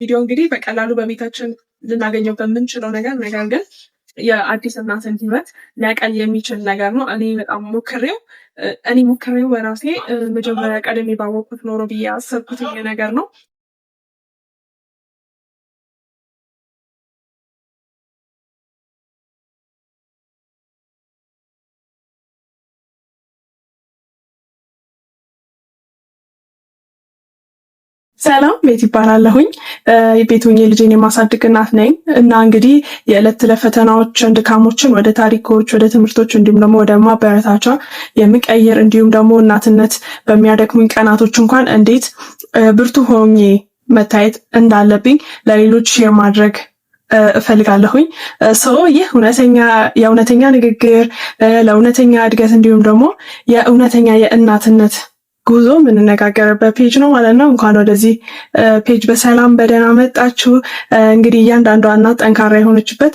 ቪዲዮ እንግዲህ በቀላሉ በቤታችን ልናገኘው በምንችለው ነገር ግን የአዲስ እናትን ህይወት ሊያቀል የሚችል ነገር ነው። እኔ በጣም ሞክሬው በራሴ መጀመሪያ ቀደም ባወቅኩት ኖሮ ብዬ አሰብኩት ነገር ነው። ሰላም ቤት ይባላለሁኝ። የቤት ሆኜ ልጄን የማሳድግ እናት ነኝ እና እንግዲህ የዕለት ተዕለት ፈተናዎችን፣ ድካሞችን ወደ ታሪኮች፣ ወደ ትምህርቶች እንዲሁም ደግሞ ወደ ማበረታቻ የምቀይር እንዲሁም ደግሞ እናትነት በሚያደክሙኝ ቀናቶች እንኳን እንዴት ብርቱ ሆኜ መታየት እንዳለብኝ ለሌሎች ሼር ማድረግ እፈልጋለሁኝ። ይህ የእውነተኛ ንግግር ለእውነተኛ እድገት እንዲሁም ደግሞ የእውነተኛ የእናትነት ጉዞ የምንነጋገርበት ፔጅ ነው ማለት ነው። እንኳን ወደዚህ ፔጅ በሰላም በደህና መጣችሁ። እንግዲህ እያንዳንዷ እናት ጠንካራ የሆነችበት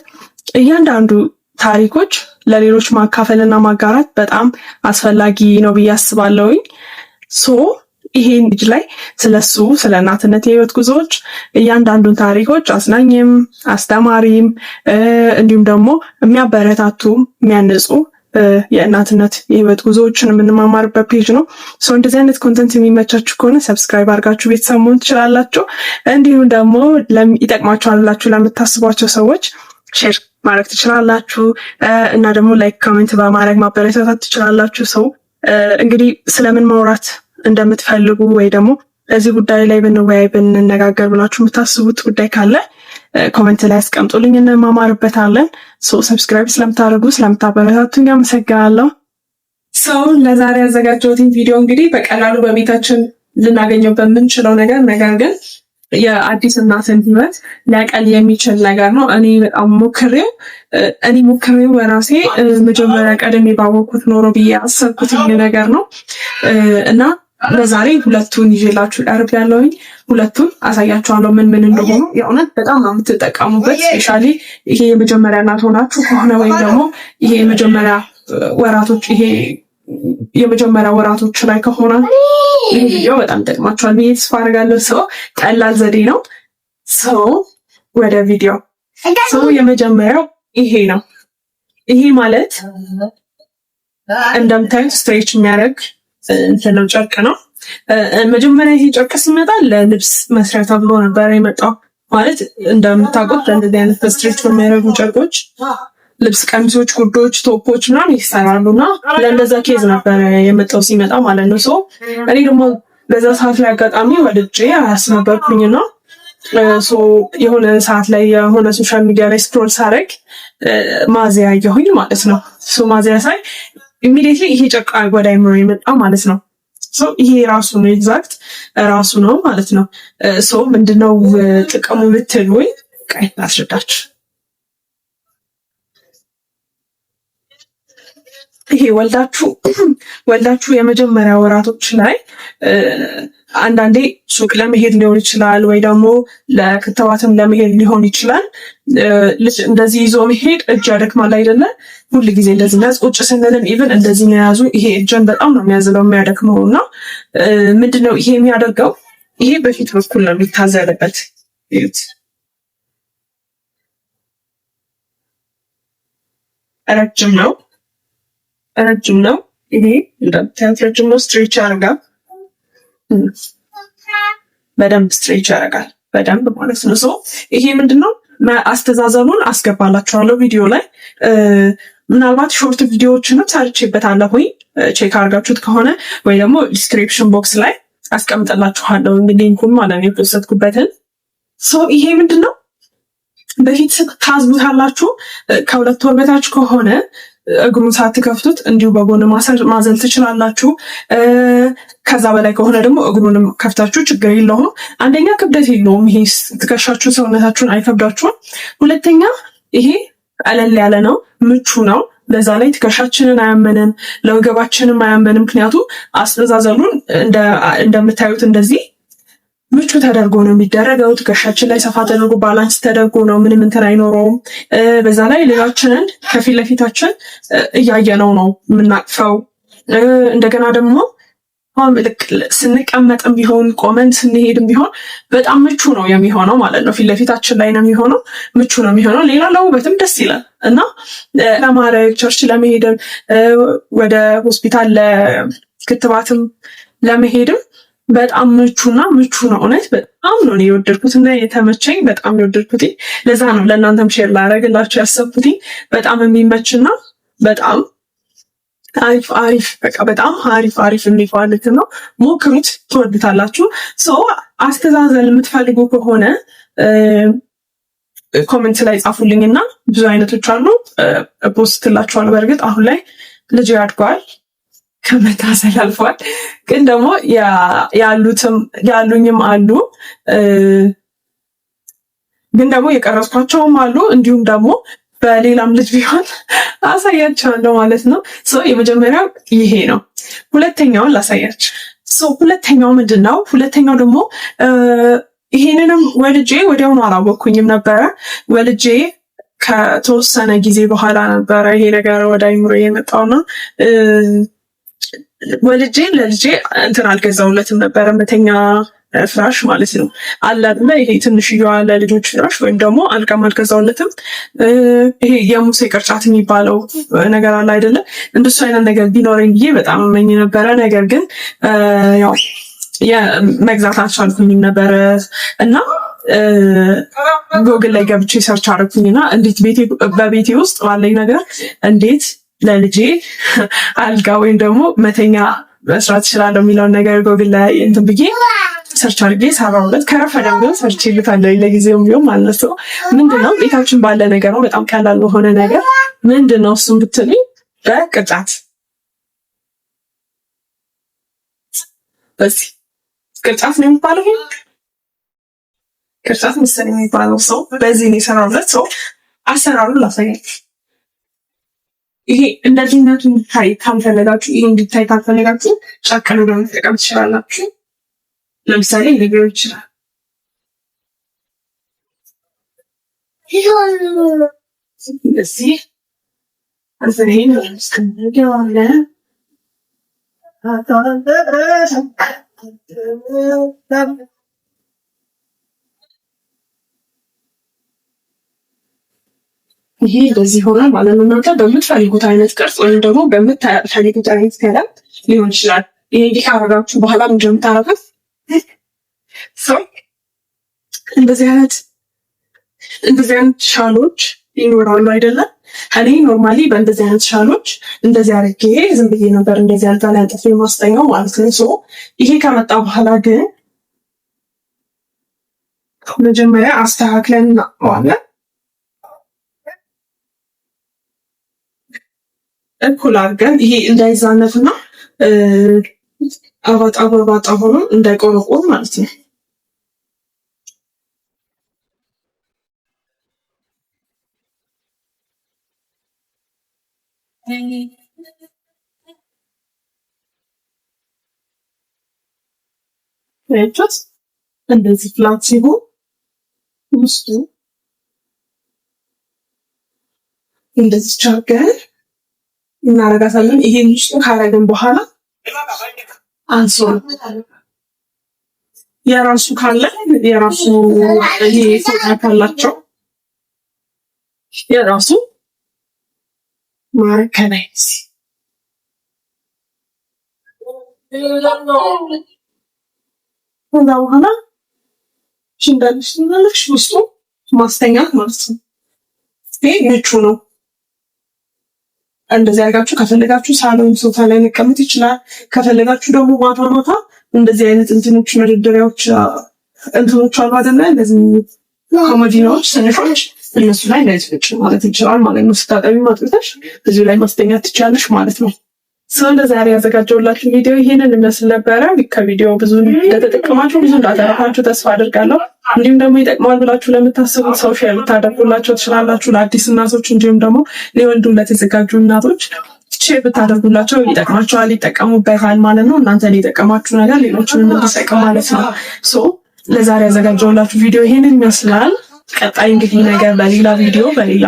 እያንዳንዱ ታሪኮች ለሌሎች ማካፈልና ማጋራት በጣም አስፈላጊ ነው ብዬ አስባለሁኝ። ይሄን ልጅ ላይ ስለ እናትነት የህይወት ጉዞዎች እያንዳንዱን ታሪኮች አዝናኝም አስተማሪም እንዲሁም ደግሞ የሚያበረታቱ የሚያንጹ የእናትነት የህይወት ጉዞዎችን የምንማማርበት ፔጅ ነው። እንደዚህ አይነት ኮንተንት የሚመቻችሁ ከሆነ ሰብስክራይብ አድርጋችሁ ቤተሰብ መሆን ትችላላችሁ። እንዲሁም ደግሞ ይጠቅማችኋል ብላችሁ ለምታስቧቸው ሰዎች ሼር ማድረግ ትችላላችሁ እና ደግሞ ላይክ ኮሜንት በማድረግ ማበረታታት ትችላላችሁ። እንግዲህ ስለምን ማውራት እንደምትፈልጉ ወይ ደግሞ እዚህ ጉዳይ ላይ ብንወያይ ብንነጋገር ብላችሁ የምታስቡት ጉዳይ ካለ ኮሜንት ላይ አስቀምጡልኝ፣ እንማማርበታለን። ሰብስክራይብ ስለምታደርጉ ስለምታበረታቱኝ አመሰግናለሁ። ለዛሬ ያዘጋጀሁትን ቪዲዮ እንግዲህ በቀላሉ በቤታችን ልናገኘው በምንችለው ነገር ግን የአዲስ እናትን ህይወት ሊያቀል የሚችል ነገር ነው። እኔ በጣም ሞክሬው በራሴ መጀመሪያ ቀደም ባወቅኩት ኖሮ ብዬ አሰብኩት ነገር ነው እና ለዛሬ ሁለቱን ይዤላችሁ ቀርብ ያለውኝ ሁለቱን አሳያችኋለሁ ምን እንደሆኑ። የእውነት በጣም ነው የምትጠቀሙበት። ስፔሻሊ ይሄ የመጀመሪያ እናት ሆናችሁ ከሆነ ወይም ደግሞ ይሄ የመጀመሪያ ወራቶች ላይ ከሆነ ይሄ ቪዲዮ በጣም ይጠቅማችኋል ብዬ ተስፋ አደርጋለሁ። ቀላል ዘዴ ነው። ወደ ቪዲዮ የመጀመሪያው ይሄ ነው። ይሄ ማለት እንደምታዩት ስትሬች የሚያደርግ እንትንም ጨርቅ ነው። መጀመሪያ ይሄ ጨርቅ ሲመጣ ለልብስ መስሪያ ተብሎ ነበር የመጣው። ማለት እንደምታውቁት እንደዚህ አይነት ስትሬች በሚያደርጉ ጨርቆች ልብስ፣ ቀሚሶች፣ ጉርዶች፣ ቶፖች ምናምን ይሰራሉና ለእንደዛ ኬዝ ነበር የመጣው ሲመጣ ማለት ነው። እኔ ደግሞ በዛ ሰዓት ላይ አጋጣሚ ወድጄ አያስነበርኩኝና የሆነ ሰዓት ላይ የሆነ ሶሻል ሚዲያ ላይ ስክሮል ሳረግ ማዚያ አየሁኝ ማለት ነው። ማዚያ ሳይ ኢሚዲየትሊ ይሄ ጨርቅ ወደ አይምሮ የመጣ ማለት ነው። ይሄ ራሱ ነው፣ ኤግዛክት ራሱ ነው ማለት ነው። ምንድነው ጥቅሙ ብትሉኝ ላስረዳችሁ። ይሄ ወልዳችሁ የመጀመሪያ ወራቶች ላይ አንዳንዴ ሱቅ ለመሄድ ሊሆን ይችላል፣ ወይ ደግሞ ለክትባትም ለመሄድ ሊሆን ይችላል። እንደዚህ ይዞ መሄድ እጅ ያደክማል አይደለ? ሁል ጊዜ እንደዚህ ያዝ፣ ቁጭ ስንልም ኢቭን እንደዚህ ነው ያዙ። ይሄ እጅን በጣም ነው የሚያዝለው የሚያደክመው። እና ምንድነው ይሄ የሚያደርገው? ይሄ በፊት በኩል ነው የሚታዘልበት። እዩት፣ ረጅም ነው። ይሄ እንደምታዩት ረጅም ነው። ስትሬች ያደርጋል፣ በደንብ ስትሬች ያደርጋል፣ በደንብ ማለት ነው። ይሄ ምንድነው አስተዛዘቡን አስገባላችኋለሁ ቪዲዮ ላይ። ምናልባት ሾርት ቪዲዮዎችንም ሰርቼበታለሁ፣ ቼክ አድርጋችሁት ከሆነ ወይ ደግሞ ዲስክሪፕሽን ቦክስ ላይ አስቀምጥላችኋለሁ ሊንኩን ማለት ነው የወሰድኩበትን። ይሄ ምንድነው በፊት ታዝቡታላችሁ። ከሁለት ወር በታች ከሆነ እግሩን ሳትከፍቱት እንዲሁ በጎን ማዘል ትችላላችሁ። ከዛ በላይ ከሆነ ደግሞ እግሩንም ከፍታችሁ ችግር የለውም። አንደኛ ክብደት የለውም፣ ይሄ ትከሻችሁ ሰውነታችሁን አይከብዳችሁም። ሁለተኛ ይሄ ቀለል ያለ ነው፣ ምቹ ነው። በዛ ላይ ትከሻችንን አያመንም፣ ለወገባችንም አያመንም። ምክንያቱ አስተዛዘሉን እንደምታዩት እንደዚህ ምቹ ተደርጎ ነው የሚደረገው። ትከሻችን ላይ ሰፋ ተደርጎ ባላንስ ተደርጎ ነው፣ ምንም እንትን አይኖረውም። በዛ ላይ ሌላችንን ከፊት ለፊታችን እያየነው ነው የምናቅፈው። እንደገና ደግሞ ስንቀመጥም ቢሆን ቆመን ስንሄድም ቢሆን በጣም ምቹ ነው የሚሆነው ማለት ነው። ፊት ለፊታችን ላይ ነው የሚሆነው፣ ምቹ ነው የሚሆነው። ሌላ ለውበትም ደስ ይላል እና ለማድረግ ቸርች ለመሄድም ወደ ሆስፒታል ለክትባትም ለመሄድም በጣም ምቹ ነው። እውነት በጣም ነው የወደድኩት እና የተመቸኝ በጣም የወደድኩት። ለዛ ነው ለእናንተም ሼር ላደርግላችሁ ያሰብኩት። በጣም የሚመችና በጣም አሪፍ በቃ በጣም አሪፍ የሚባሉት ነው። ሞክሩት፣ ትወዱታላችሁ። አስተዛዘል የምትፈልጉ ከሆነ ኮሜንት ላይ ጻፉልኝና ብዙ አይነቶች አሉ፣ ፖስትላችኋል። በእርግጥ አሁን ላይ ልጅ ያድጓል፣ ከመታሰል አልፏል። ግን ደግሞ ያሉኝም አሉ፣ ግን ደግሞ የቀረጽኳቸውም አሉ። እንዲሁም ደግሞ በሌላም ልጅ ቢሆን አሳያቸዋለሁ ማለት ነው። የመጀመሪያው ይሄ ነው። ሁለተኛውን ላሳያቸው። ሁለተኛው ምንድን ነው? ሁለተኛው ደግሞ ይሄንንም ወልጄ ወዲያውኑ አላወቅኩኝም ነበረ። ወልጄ ከተወሰነ ጊዜ በኋላ ነበረ ይሄ ነገር ወደ አይምሮ የመጣውና ወልጄ ለልጄ እንትን አልገዛውለትም ነበረ መተኛ ፍራሽ ማለት ነው አለ አይደለ? ይሄ ትንሽዬዋ ለልጆች ፍራሽ ወይም ደግሞ አልጋም አልገዛውለትም። ይሄ የሙሴ ቅርጫት የሚባለው ነገር አለ አይደለ? እንደሱ አይነት ነገር ቢኖረኝ ብዬ በጣም እመኝ ነበረ። ነገር ግን ያው መግዛት አልቻልኩኝም ነበረ እና ጎግል ላይ ገብቼ ሰርች አደረኩኝና እንዴት በቤቴ ውስጥ ባለኝ ነገር እንዴት ለልጄ አልጋ ወይም ደግሞ መተኛ መስራት እችላለሁ የሚለውን ነገር ጎግል ላይ እንትን ብዬ ሰርች አድርጌ ሰራሁለት። ከረፈደም ግን ሰርች ይልታለሁ ለጊዜው ቢሆን ማለት ነው። ምንድነው ቤታችን ባለ ነገር ነው፣ በጣም ቀላል በሆነ ነገር ምንድነው እሱም ብትሉኝ በቅርጫት በዚህ ቅርጫት ነው የሚባለው፣ ቅርጫት መሰለኝ የሚባለው ሰው በዚህ ነው የሰራሁለት። ሰው አሰራሩን ላሳያችሁ። ይሄ እንደዚህነቱ እንዲታይ ካልፈለጋችሁ፣ ይሄ እንዲታይ ካልፈለጋችሁ ጨርቅ ነው መጠቀም ትችላላችሁ። ለምሳሌ ሊሆን ይችላል እዚህ አንተኔን እስከምንገዋለ ይሄ እንደዚህ ሆኗል ማለት ነው። እናንተ በምትፈልጉት አይነት ቅርጽ ወይም ደግሞ በምትፈልጉት አይነት ቀለም ሊሆን ይችላል። ይሄ እንዲህ ካረጋችሁ በኋላ ምንድን ነው የምታረጉት? እንደዚህ አይነት ሻሎች ይኖራሉ አይደለም? እኔ ኖርማሊ በእንደዚህ አይነት ሻሎች እንደዚህ አድርጌ ዝም ብዬ ነበር እንደዚህ አልጋ ላይ አንጥፌ ማስተኛው ማለት ነው። ይሄ ከመጣ በኋላ ግን መጀመሪያ አስተካክለን እናዋለን እኩል አድርገን ይሄ እንዳይዛነፍና አባጣ ሆኖ እንዳይቆረቆር ማለት ነው። እንደዚህ ፍላት ሲሆን ውስጡ እንደዚህ ቻርገን እናረጋታለን። ይሄን ውስጡ ካረግን በኋላ አንሶ የራሱ ካለ የራሱ ይሄ ፎጣ ካላቸው የራሱ ማርከናይስ ከዛ በኋላ ሽንዳልሽ ውስጡ ማስተኛት ማለት ነው። ይሄ ምቹ ነው። እንደዚህ አድርጋችሁ ከፈለጋችሁ ሳሎን ሶፋ ላይ መቀመጥ ይችላል። ከፈለጋችሁ ደግሞ ማታ እንደዚህ አይነት እንትኖች መደርደሪያዎች እንትኖች አሉ አይደለ? እንደዚህ ኮሞዲኖች ትንሾች እነሱ ላይ ላይስፈጭ ማለት ይችላል ማለት ነው። ስታጠቢ ማጥበታሽ እዚሁ ላይ ማስተኛት ትችላለሽ ማለት ነው። እንደዛሬ ያዘጋጀሁላችሁ ቪዲዮ ይሄንን ይመስል ነበረ። ከቪዲዮ ብዙ እንደተጠቀማችሁ ብዙ እንዳተረፋችሁ ተስፋ አድርጋለሁ። እንዲሁም ደግሞ ይጠቅማል ብላችሁ ለምታስቡት ሰው ሼር ብታደርጉላቸው ትችላላችሁ። ለአዲስ እናቶች እንዲሁም ደግሞ ሊወልዱ ለተዘጋጁ እናቶች ሼር ብታደርጉላቸው ይጠቅማቸዋል፣ ይጠቀሙበታል ማለት ነው። እናንተ ሊጠቀማችሁ ነገር ሌሎችንም እንዲጠቅም ማለት ነው። ለዛሬ ያዘጋጀሁላችሁ ቪዲዮ ይሄንን ይመስላል። ቀጣይ እንግዲህ ነገር በሌላ ቪዲዮ በሌላ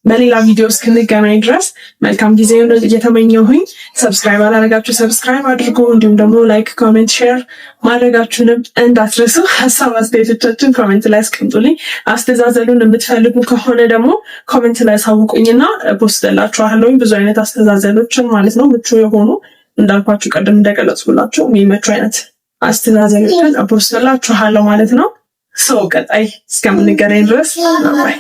በሌላ ቪዲዮ እስክንገናኝ ድረስ መልካም ጊዜ እየተመኘሁኝ፣ ሰብስክራይብ አላደረጋችሁ ሰብስክራይብ አድርጉ። እንዲሁም ደግሞ ላይክ፣ ኮሜንት፣ ሼር ማድረጋችሁንም እንዳትረሱ። ሀሳብ አስተያየቶቻችሁን ኮሜንት ላይ አስቀምጡልኝ። አስተዛዘሉን የምትፈልጉ ከሆነ ደግሞ ኮሜንት ላይ አሳውቁኝና ፖስትላችኋለሁ። ብዙ አይነት አስተዛዘሎችን ማለት ነው ምቹ የሆኑ እንዳልኳችሁ ቀደም እንደገለጽኩላችሁ የሚመቹ አይነት አስተዛዘሎችን ፖስትላችኋለሁ ማለት ነው። ሰው ቀጣይ እስከምንገናኝ ድረስ ባይ